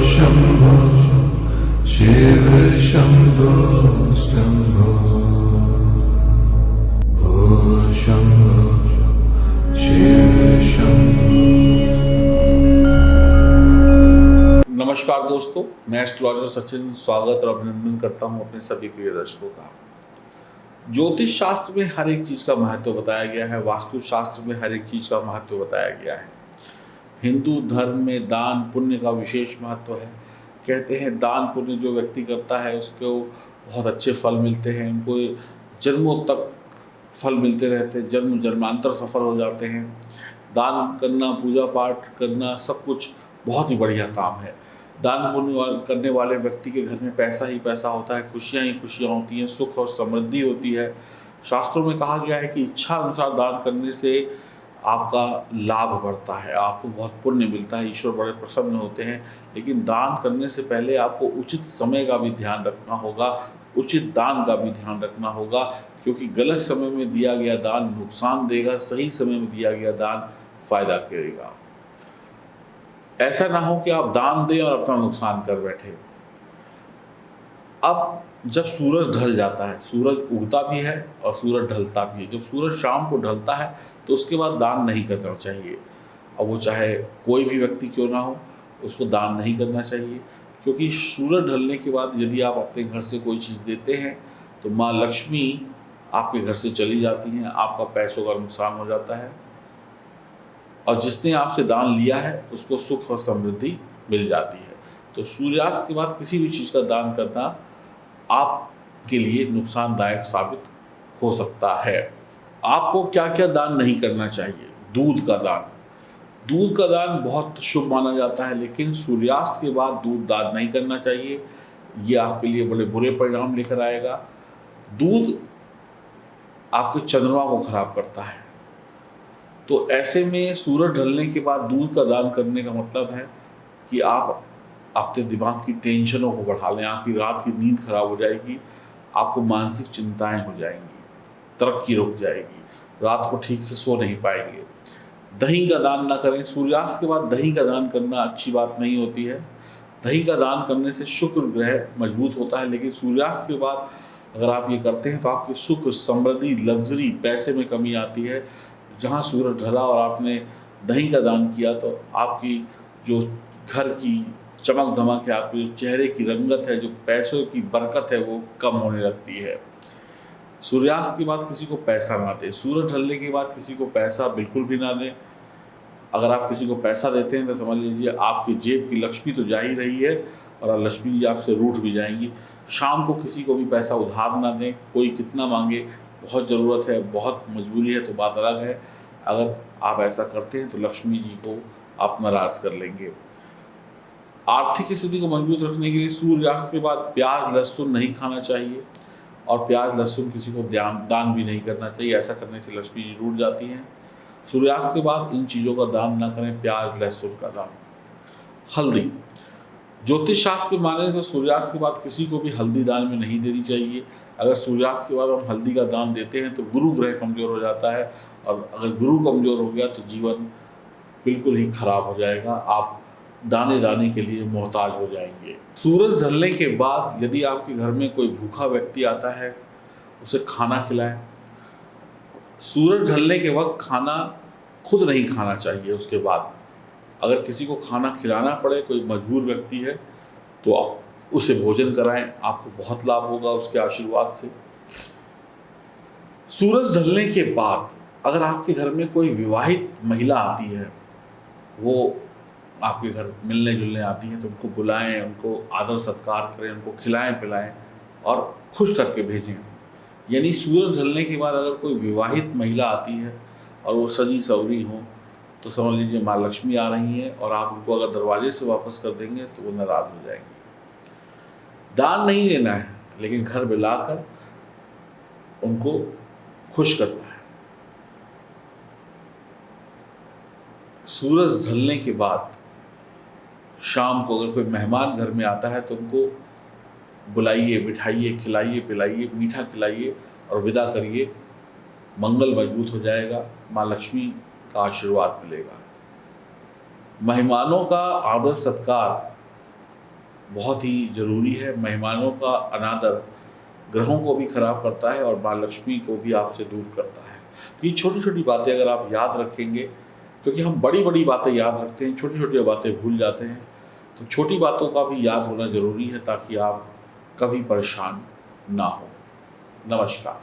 शंभो शिव शंभो शंभो भो शंभो शिव शंभो। नमस्कार दोस्तों, मैं एस्ट्रोलॉजर सचिन स्वागत और अभिनंदन करता हूं अपने सभी प्रिय दर्शकों का। ज्योतिष शास्त्र में हर एक चीज़ का महत्व बताया गया है, वास्तु शास्त्र में हर एक चीज़ का महत्व बताया गया है। हिंदू धर्म में दान पुण्य का विशेष महत्व है। कहते हैं दान पुण्य जो व्यक्ति करता है उसको बहुत अच्छे फल मिलते हैं, उनको जन्मों तक फल मिलते रहते हैं, जन्म जन्मांतर सफल हो जाते हैं। दान करना, पूजा पाठ करना, सब कुछ बहुत ही बढ़िया काम है। दान पुण्य करने वाले व्यक्ति के घर में पैसा ही पैसा होता है, खुशियाँ ही खुशियाँ होती हैं, सुख और समृद्धि होती है। शास्त्रों में कहा गया है कि इच्छा अनुसार दान करने से आपका लाभ बढ़ता है, आपको बहुत पुण्य मिलता है, ईश्वर बड़े प्रसन्न होते हैं। लेकिन दान करने से पहले आपको उचित समय का भी ध्यान रखना होगा, उचित दान का भी ध्यान रखना होगा, क्योंकि गलत समय में दिया गया दान नुकसान देगा, सही समय में दिया गया दान फायदा करेगा। ऐसा ना हो कि आप दान दें और अपना नुकसान कर बैठे। अब जब सूरज ढल जाता है, सूरज उगता भी है और सूरज ढलता भी है। जब सूरज शाम को ढलता है तो उसके बाद दान नहीं करना चाहिए। अब वो चाहे कोई भी व्यक्ति क्यों ना हो, उसको दान नहीं करना चाहिए, क्योंकि सूरज ढलने के बाद यदि आप अपने घर से कोई चीज़ देते हैं तो माँ लक्ष्मी आपके घर से चली जाती हैं, आपका पैसों का नुकसान हो जाता है और जिसने आपसे दान लिया है उसको सुख और समृद्धि मिल जाती है। तो सूर्यास्त के बाद किसी भी चीज़ का दान करना आपके लिए नुकसानदायक साबित हो सकता है। आपको क्या क्या दान नहीं करना चाहिए? दूध का दान। दूध का दान बहुत शुभ माना जाता है, लेकिन सूर्यास्त के बाद दूध दान नहीं करना चाहिए। ये आपके लिए बड़े बुरे परिणाम लेकर आएगा। दूध आपके चंद्रमा को खराब करता है, तो ऐसे में सूरज ढलने के बाद दूध का दान करने का मतलब है कि आप अपने दिमाग की टेंशनों को बढ़ा लें, आपकी रात की नींद खराब हो जाएगी, आपको मानसिक चिंताएं हो जाएंगी, तरक्की रुक जाएगी, रात को ठीक से सो नहीं पाएंगे। दही का दान ना करें। सूर्यास्त के बाद दही का दान करना अच्छी बात नहीं होती है। दही का दान करने से शुक्र ग्रह मजबूत होता है, लेकिन सूर्यास्त के बाद अगर आप ये करते हैं तो आपके सुख, समृद्धि, लग्जरी, पैसे में कमी आती है। जहाँ सूरज ढला और आपने दही का दान किया तो आपकी जो घर की चमक धमक है, आपके जो चेहरे की रंगत है, जो पैसों की बरकत है, वो कम होने लगती है। सूर्यास्त के बाद किसी को पैसा ना दें। सूरज ढलने के बाद किसी को पैसा बिल्कुल भी ना दें। अगर आप किसी को पैसा देते हैं तो समझ लीजिए आपकी जेब की लक्ष्मी तो जा ही रही है और लक्ष्मी जी आपसे रूठ भी जाएंगी। शाम को किसी को भी पैसा उधार ना दें। कोई कितना मांगे, बहुत ज़रूरत है, बहुत मजबूरी है तो बात अलग है। अगर आप ऐसा करते हैं तो लक्ष्मी जी को आप नाराज़ कर लेंगे। आर्थिक स्थिति को मजबूत रखने के लिए सूर्यास्त के बाद प्याज लहसुन नहीं खाना चाहिए और प्याज लहसुन किसी को दान भी नहीं करना चाहिए। ऐसा करने से लक्ष्मी जी रूठ जाती हैं। सूर्यास्त के बाद इन चीज़ों का दान ना करें, प्याज लहसुन का दान। हल्दी। ज्योतिष शास्त्र में माने तो सूर्यास्त के बाद किसी को भी हल्दी दान में नहीं देनी चाहिए। अगर सूर्यास्त के बाद हम हल्दी का दान देते हैं तो गुरु ग्रह कमज़ोर हो जाता है और अगर गुरु कमज़ोर हो गया तो जीवन बिल्कुल ही खराब हो जाएगा। आप दाने दाने के लिए मोहताज हो जाएंगे। सूरज ढलने के बाद यदि आपके घर में कोई भूखा व्यक्ति आता है, उसे खाना खिलाएं। सूरज ढलने के वक्त खाना खुद नहीं खाना चाहिए। उसके बाद अगर किसी को खाना खिलाना पड़े, कोई मजबूर व्यक्ति है, तो आप उसे भोजन कराएं, आपको बहुत लाभ होगा उसके आशीर्वाद से। सूरज ढलने के बाद अगर आपके घर में कोई विवाहित महिला आती है, वो आपके घर मिलने जुलने आती हैं, तो उनको बुलाएं, उनको आदर सत्कार करें, उनको खिलाएं पिलाएं और खुश करके भेजें। यानी सूरज ढलने के बाद अगर कोई विवाहित महिला आती है और वो सजी सवरी हो तो समझ लीजिए माँ लक्ष्मी आ रही हैं और आप उनको अगर दरवाजे से वापस कर देंगे तो वो नाराज हो जाएंगे। दान नहीं देना है, लेकिन घर बुलाकर उनको खुश करना है। सूरज ढलने के बाद शाम को अगर कोई मेहमान घर में आता है तो उनको बुलाइए, बिठाइए, खिलाइए पिलाइए, मीठा खिलाइए और विदा करिए। मंगल मजबूत हो जाएगा, माँ लक्ष्मी का आशीर्वाद मिलेगा। मेहमानों का आदर सत्कार बहुत ही ज़रूरी है। मेहमानों का अनादर ग्रहों को भी खराब करता है और माँ लक्ष्मी को भी आपसे दूर करता है। तो ये छोटी-छोटी बातें अगर आप याद रखेंगे, क्योंकि हम बड़ी-बड़ी बातें याद रखते हैं, छोटी-छोटी बातें भूल जाते हैं। तो छोटी बातों का भी याद होना ज़रूरी है ताकि आप कभी परेशान ना हो। नमस्कार।